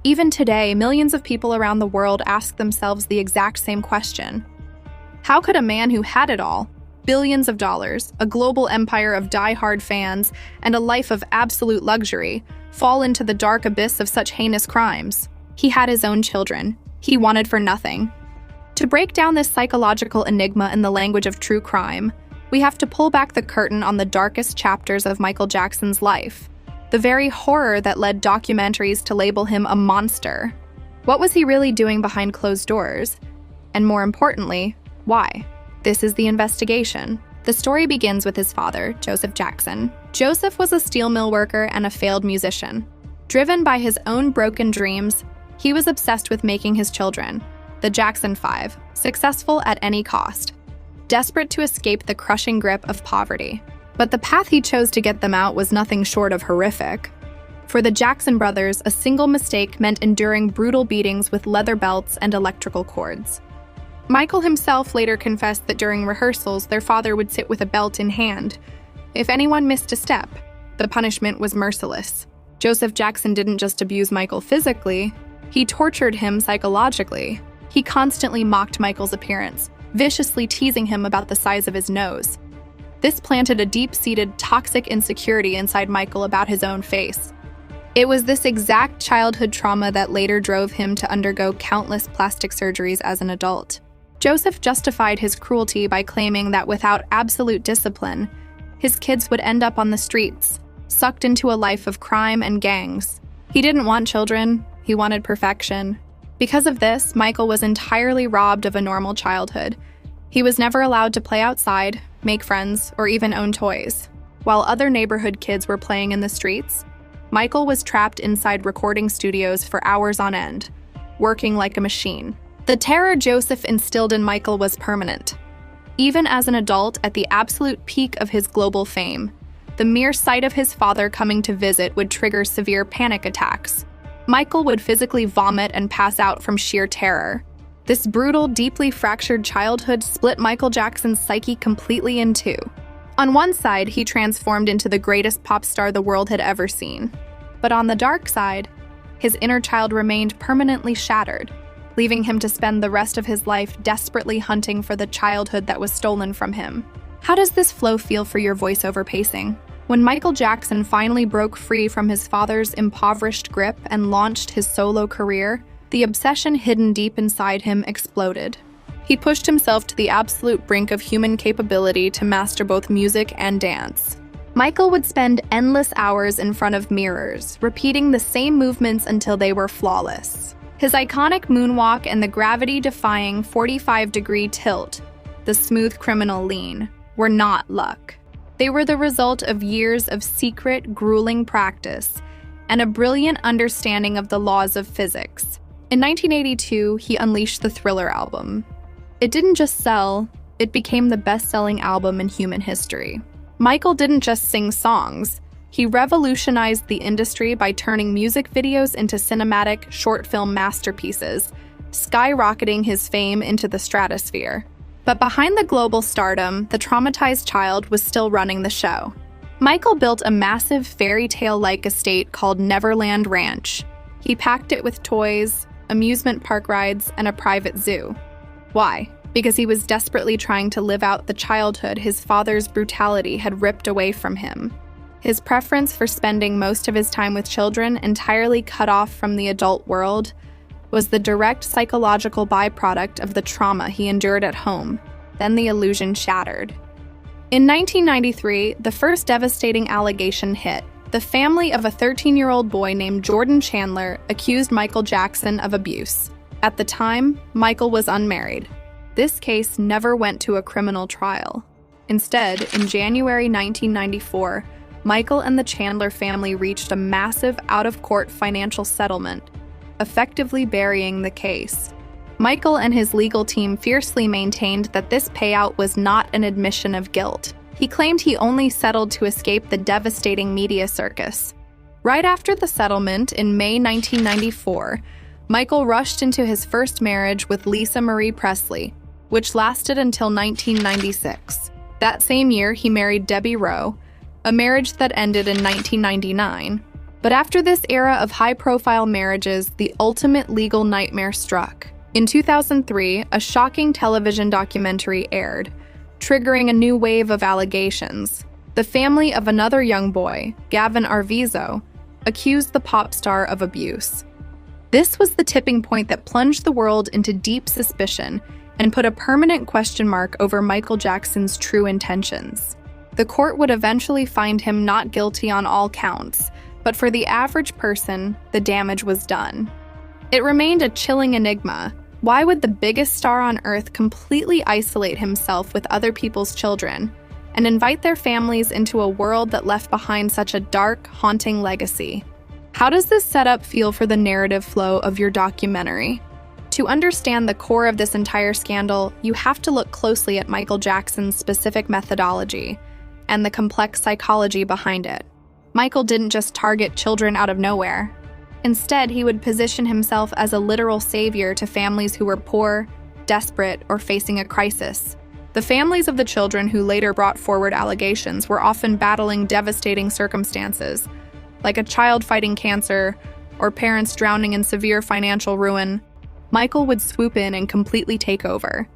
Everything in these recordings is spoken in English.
Even today, millions of people around the world ask themselves the exact same question. How could a man who had it all, billions of dollars, a global empire of die-hard fans, and a life of absolute luxury, fall into the dark abyss of such heinous crimes? He had his own children. He wanted for nothing. To break down this psychological enigma in the language of true crime, we have to pull back the curtain on the darkest chapters of Michael Jackson's life, the very horror that led documentaries to label him a monster. What was he really doing behind closed doors? And more importantly, why? This is the investigation. The story begins with his father, Joseph Jackson. Joseph was a steel mill worker and a failed musician. Driven by his own broken dreams, he was obsessed with making his children, the Jackson 5, successful at any cost, desperate to escape the crushing grip of poverty. But the path he chose to get them out was nothing short of horrific. For the Jackson brothers, a single mistake meant enduring brutal beatings with leather belts and electrical cords. Michael himself later confessed that during rehearsals, their father would sit with a belt in hand. If anyone missed a step, the punishment was merciless. Joseph Jackson didn't just abuse Michael physically, he tortured him psychologically. He constantly mocked Michael's appearance, viciously teasing him about the size of his nose. This planted a deep-seated toxic insecurity inside Michael about his own face. It was this exact childhood trauma that later drove him to undergo countless plastic surgeries as an adult. Joseph justified his cruelty by claiming that without absolute discipline, his kids would end up on the streets, sucked into a life of crime and gangs. He didn't want children, he wanted perfection. Because of this, Michael was entirely robbed of a normal childhood. He was never allowed to play outside, make friends, or even own toys. While other neighborhood kids were playing in the streets, Michael was trapped inside recording studios for hours on end, working like a machine. The terror Joseph instilled in Michael was permanent. Even as an adult at the absolute peak of his global fame, the mere sight of his father coming to visit would trigger severe panic attacks. Michael would physically vomit and pass out from sheer terror. This brutal, deeply fractured childhood split Michael Jackson's psyche completely in two. On one side, he transformed into the greatest pop star the world had ever seen. But on the dark side, his inner child remained permanently shattered, leaving him to spend the rest of his life desperately hunting for the childhood that was stolen from him. How does this flow feel for your voiceover pacing? When Michael Jackson finally broke free from his father's impoverished grip and launched his solo career, the obsession hidden deep inside him exploded. He pushed himself to the absolute brink of human capability to master both music and dance. Michael would spend endless hours in front of mirrors, repeating the same movements until they were flawless. His iconic moonwalk and the gravity-defying 45-degree tilt, the smooth criminal lean, were not luck. They were the result of years of secret, grueling practice and a brilliant understanding of the laws of physics. In 1982, he unleashed the Thriller album. It didn't just sell, it became the best-selling album in human history. Michael didn't just sing songs, he revolutionized the industry by turning music videos into cinematic, short film masterpieces, skyrocketing his fame into the stratosphere. But behind the global stardom, the traumatized child was still running the show. Michael built a massive fairy tale-like estate called Neverland Ranch. He packed it with toys, amusement park rides, and a private zoo. Why? Because he was desperately trying to live out the childhood his father's brutality had ripped away from him. His preference for spending most of his time with children entirely cut off from the adult world was the direct psychological byproduct of the trauma he endured at home. Then the illusion shattered. In 1993, the first devastating allegation hit. The family of a 13-year-old boy named Jordan Chandler accused Michael Jackson of abuse. At the time, Michael was unmarried. This case never went to a criminal trial. Instead, in January 1994, Michael and the Chandler family reached a massive out-of-court financial settlement, effectively burying the case. Michael and his legal team fiercely maintained that this payout was not an admission of guilt. He claimed he only settled to escape the devastating media circus. Right after the settlement, in May 1994, Michael rushed into his first marriage with Lisa Marie Presley, which lasted until 1996. That same year, he married Debbie Rowe, a marriage that ended in 1999. But after this era of high-profile marriages, the ultimate legal nightmare struck. In 2003, a shocking television documentary aired, triggering a new wave of allegations. The family of another young boy, Gavin Arvizo, accused the pop star of abuse. This was the tipping point that plunged the world into deep suspicion and put a permanent question mark over Michael Jackson's true intentions. The court would eventually find him not guilty on all counts, but for the average person, the damage was done. It remained a chilling enigma. Why would the biggest star on Earth completely isolate himself with other people's children and invite their families into a world that left behind such a dark, haunting legacy? How does this setup feel for the narrative flow of your documentary? To understand the core of this entire scandal, you have to look closely at Michael Jackson's specific methodology and the complex psychology behind it. Michael didn't just target children out of nowhere. Instead, he would position himself as a literal savior to families who were poor, desperate, or facing a crisis. The families of the children who later brought forward allegations were often battling devastating circumstances, like a child fighting cancer or parents drowning in severe financial ruin. Michael would swoop in and completely take over.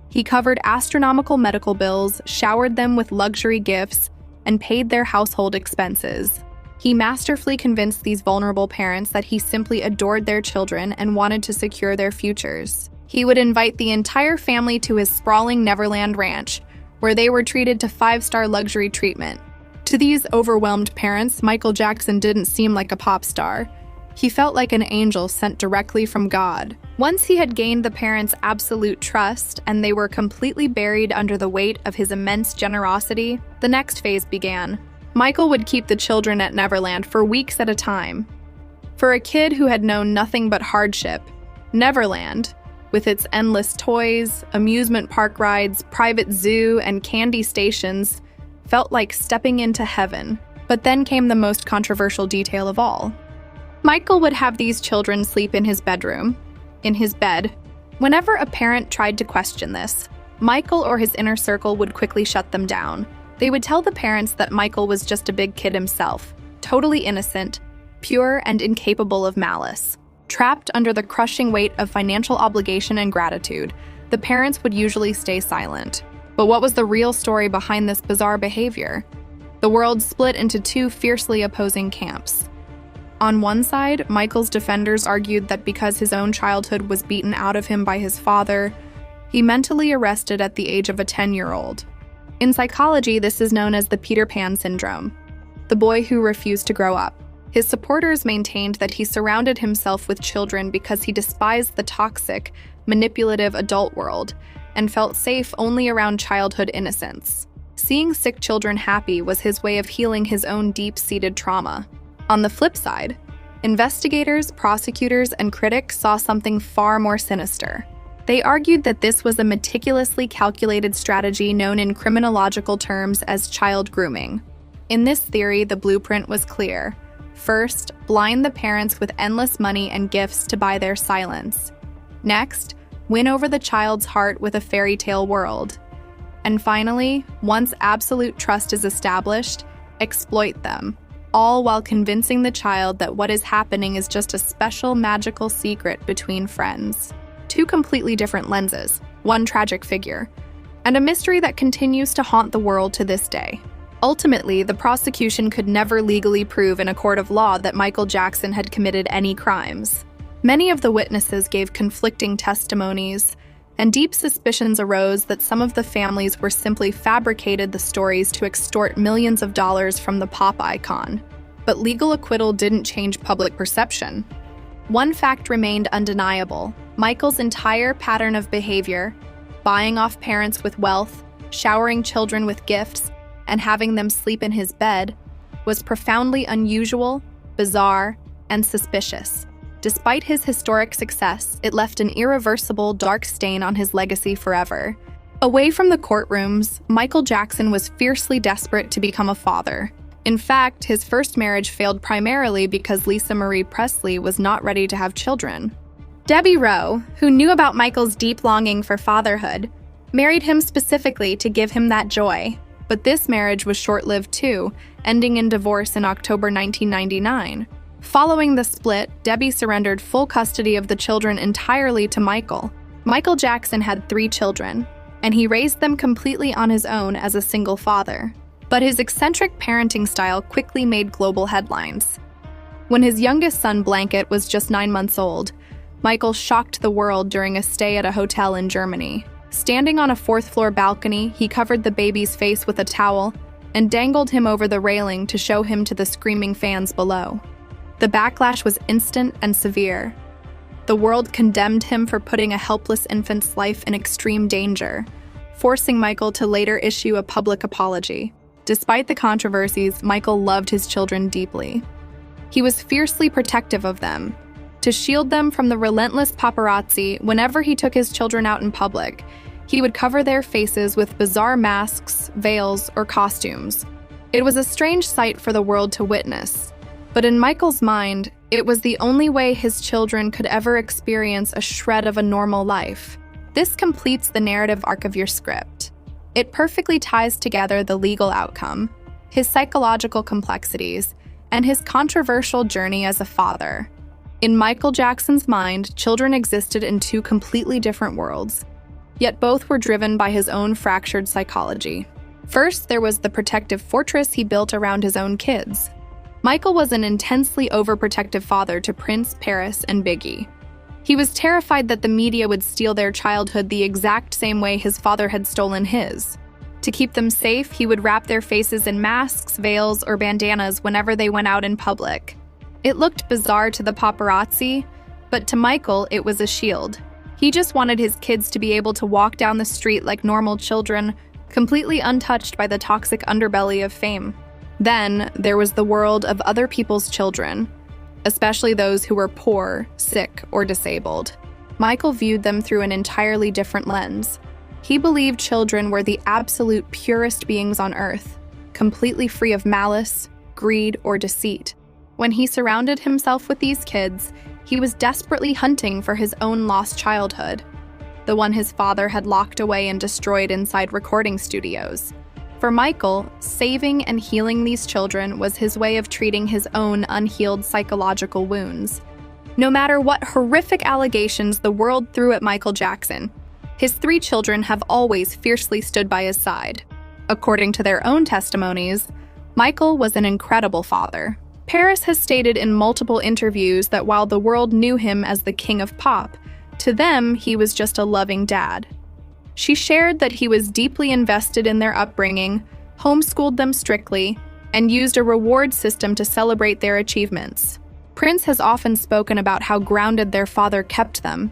He covered astronomical medical bills, showered them with luxury gifts, and paid their household expenses. He masterfully convinced these vulnerable parents that he simply adored their children and wanted to secure their futures. He would invite the entire family to his sprawling Neverland ranch, where they were treated to 5-star luxury treatment. To these overwhelmed parents, Michael Jackson didn't seem like a pop star. He felt like an angel sent directly from God. Once he had gained the parents' absolute trust and they were completely buried under the weight of his immense generosity, the next phase began. Michael would keep the children at Neverland for weeks at a time. For a kid who had known nothing but hardship, Neverland, with its endless toys, amusement park rides, private zoo, and candy stations, felt like stepping into heaven. But then came the most controversial detail of all. Michael would have these children sleep in his bedroom, in his bed. Whenever a parent tried to question this, Michael or his inner circle would quickly shut them down. They would tell the parents that Michael was just a big kid himself, totally innocent, pure and incapable of malice. Trapped under the crushing weight of financial obligation and gratitude, the parents would usually stay silent. But what was the real story behind this bizarre behavior? The world split into two fiercely opposing camps. On one side, Michael's defenders argued that because his own childhood was beaten out of him by his father, he mentally arrested at the age of a 10-year-old. In psychology, this is known as the Peter Pan syndrome, the boy who refused to grow up. His supporters maintained that he surrounded himself with children because he despised the toxic, manipulative adult world and felt safe only around childhood innocence. Seeing sick children happy was his way of healing his own deep-seated trauma. On the flip side, investigators, prosecutors, and critics saw something far more sinister. They argued that this was a meticulously calculated strategy known in criminological terms as child grooming. In this theory, the blueprint was clear. First, blind the parents with endless money and gifts to buy their silence. Next, win over the child's heart with a fairy tale world. And finally, once absolute trust is established, exploit them, all while convincing the child that what is happening is just a special magical secret between friends. Two completely different lenses, one tragic figure, and a mystery that continues to haunt the world to this day. Ultimately, the prosecution could never legally prove in a court of law that Michael Jackson had committed any crimes. Many of the witnesses gave conflicting testimonies, and deep suspicions arose that some of the families were simply fabricated the stories to extort millions of dollars from the pop icon. But legal acquittal didn't change public perception. One fact remained undeniable. Michael's entire pattern of behavior, buying off parents with wealth, showering children with gifts, and having them sleep in his bed, was profoundly unusual, bizarre, and suspicious. Despite his historic success, it left an irreversible dark stain on his legacy forever. Away from the courtrooms, Michael Jackson was fiercely desperate to become a father. In fact, his first marriage failed primarily because Lisa Marie Presley was not ready to have children. Debbie Rowe, who knew about Michael's deep longing for fatherhood, married him specifically to give him that joy. But this marriage was short-lived too, ending in divorce in October 1999. Following the split, Debbie surrendered full custody of the children entirely to Michael. Michael Jackson had 3 children, and he raised them completely on his own as a single father. But his eccentric parenting style quickly made global headlines. When his youngest son, Blanket, was just 9 months old, Michael shocked the world during a stay at a hotel in Germany. Standing on a 4th-floor balcony, he covered the baby's face with a towel and dangled him over the railing to show him to the screaming fans below. The backlash was instant and severe. The world condemned him for putting a helpless infant's life in extreme danger, forcing Michael to later issue a public apology. Despite the controversies, Michael loved his children deeply. He was fiercely protective of them. To shield them from the relentless paparazzi, whenever he took his children out in public, he would cover their faces with bizarre masks, veils, or costumes. It was a strange sight for the world to witness, but in Michael's mind, it was the only way his children could ever experience a shred of a normal life. This completes the narrative arc of your script. It perfectly ties together the legal outcome, his psychological complexities, and his controversial journey as a father. In Michael Jackson's mind, children existed in 2 completely different worlds, yet both were driven by his own fractured psychology. First, there was the protective fortress he built around his own kids. Michael was an intensely overprotective father to Prince, Paris, and Biggie. He was terrified that the media would steal their childhood the exact same way his father had stolen his. To keep them safe, he would wrap their faces in masks, veils, or bandanas whenever they went out in public. It looked bizarre to the paparazzi, but to Michael, it was a shield. He just wanted his kids to be able to walk down the street like normal children, completely untouched by the toxic underbelly of fame. Then, there was the world of other people's children, especially those who were poor, sick, or disabled. Michael viewed them through an entirely different lens. He believed children were the absolute purest beings on earth, completely free of malice, greed, or deceit. When he surrounded himself with these kids, he was desperately hunting for his own lost childhood, the one his father had locked away and destroyed inside recording studios. For Michael, saving and healing these children was his way of treating his own unhealed psychological wounds. No matter what horrific allegations the world threw at Michael Jackson, his 3 children have always fiercely stood by his side. According to their own testimonies, Michael was an incredible father. Paris has stated in multiple interviews that while the world knew him as the king of pop, to them he was just a loving dad. She shared that he was deeply invested in their upbringing, homeschooled them strictly, and used a reward system to celebrate their achievements. Prince has often spoken about how grounded their father kept them.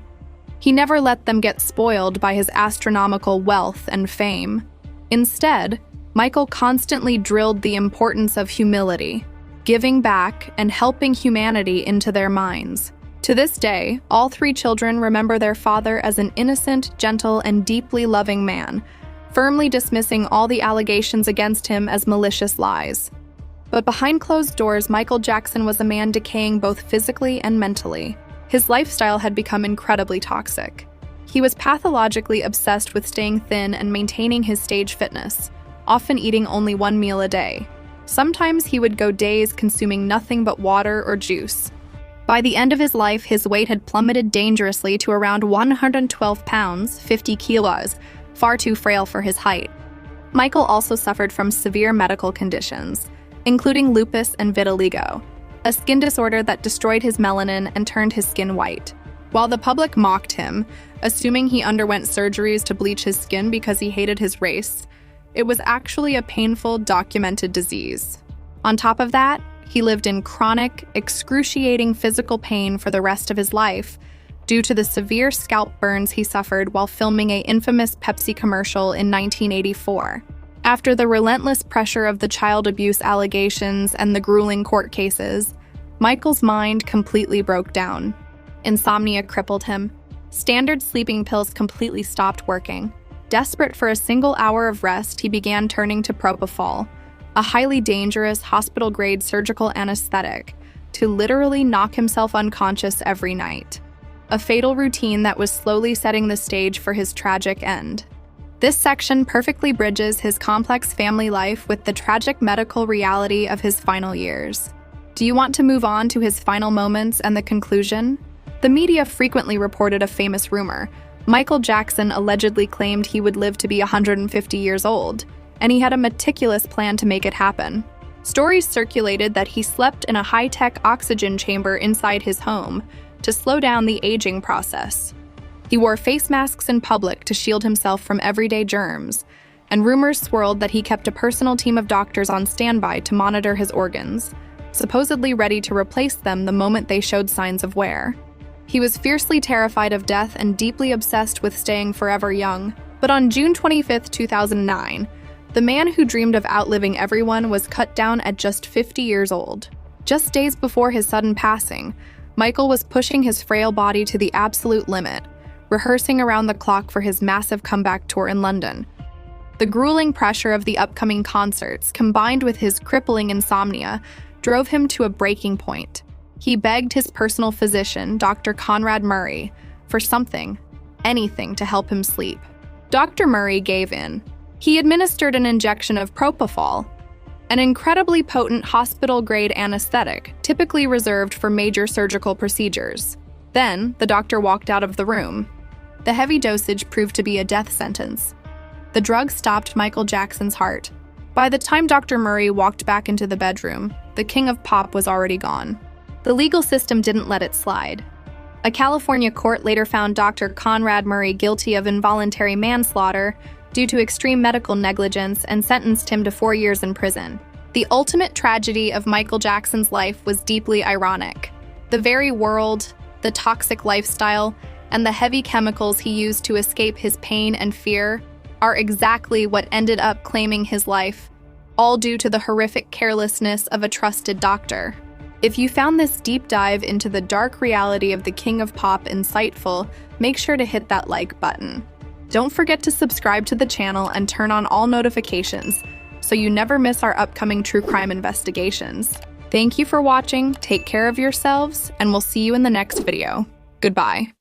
He never let them get spoiled by his astronomical wealth and fame. Instead, Michael constantly drilled the importance of humility, giving back, and helping humanity into their minds. To this day, all 3 children remember their father as an innocent, gentle, and deeply loving man, firmly dismissing all the allegations against him as malicious lies. But behind closed doors, Michael Jackson was a man decaying both physically and mentally. His lifestyle had become incredibly toxic. He was pathologically obsessed with staying thin and maintaining his stage fitness, often eating only 1 meal a day. Sometimes he would go days consuming nothing but water or juice. By the end of his life, his weight had plummeted dangerously to around 112 pounds, 50 kilos, far too frail for his height. Michael also suffered from severe medical conditions, including lupus and vitiligo, a skin disorder that destroyed his melanin and turned his skin white. While the public mocked him, assuming he underwent surgeries to bleach his skin because he hated his race, it was actually a painful, documented disease. On top of that, he lived in chronic, excruciating physical pain for the rest of his life due to the severe scalp burns he suffered while filming an infamous Pepsi commercial in 1984. After the relentless pressure of the child abuse allegations and the grueling court cases, Michael's mind completely broke down. Insomnia crippled him. Standard sleeping pills completely stopped working. Desperate for a single hour of rest, he began turning to propofol, a highly dangerous hospital-grade surgical anesthetic, to literally knock himself unconscious every night. A fatal routine that was slowly setting the stage for his tragic end. This section perfectly bridges his complex family life with the tragic medical reality of his final years. Do you want to move on to his final moments and the conclusion? The media frequently reported a famous rumor. Michael Jackson allegedly claimed he would live to be 150 years old, and he had a meticulous plan to make it happen. Stories circulated that he slept in a high-tech oxygen chamber inside his home to slow down the aging process. He wore face masks in public to shield himself from everyday germs, and rumors swirled that he kept a personal team of doctors on standby to monitor his organs, supposedly ready to replace them the moment they showed signs of wear. He was fiercely terrified of death and deeply obsessed with staying forever young. But on June 25, 2009, the man who dreamed of outliving everyone was cut down at just 50 years old. Just days before his sudden passing, Michael was pushing his frail body to the absolute limit, rehearsing around the clock for his massive comeback tour in London. The grueling pressure of the upcoming concerts, combined with his crippling insomnia, drove him to a breaking point. He begged his personal physician, Dr. Conrad Murray, for something, anything to help him sleep. Dr. Murray gave in. He administered an injection of propofol, an incredibly potent hospital-grade anesthetic typically reserved for major surgical procedures. Then, the doctor walked out of the room. The heavy dosage proved to be a death sentence. The drug stopped Michael Jackson's heart. By the time Dr. Murray walked back into the bedroom, the king of pop was already gone. The legal system didn't let it slide. A California court later found Dr. Conrad Murray guilty of involuntary manslaughter due to extreme medical negligence and sentenced him to 4 years in prison. The ultimate tragedy of Michael Jackson's life was deeply ironic. The very world, the toxic lifestyle, and the heavy chemicals he used to escape his pain and fear are exactly what ended up claiming his life, all due to the horrific carelessness of a trusted doctor. If you found this deep dive into the dark reality of the King of Pop insightful, make sure to hit that like button. Don't forget to subscribe to the channel and turn on all notifications so you never miss our upcoming true crime investigations. Thank you for watching, take care of yourselves, and we'll see you in the next video. Goodbye.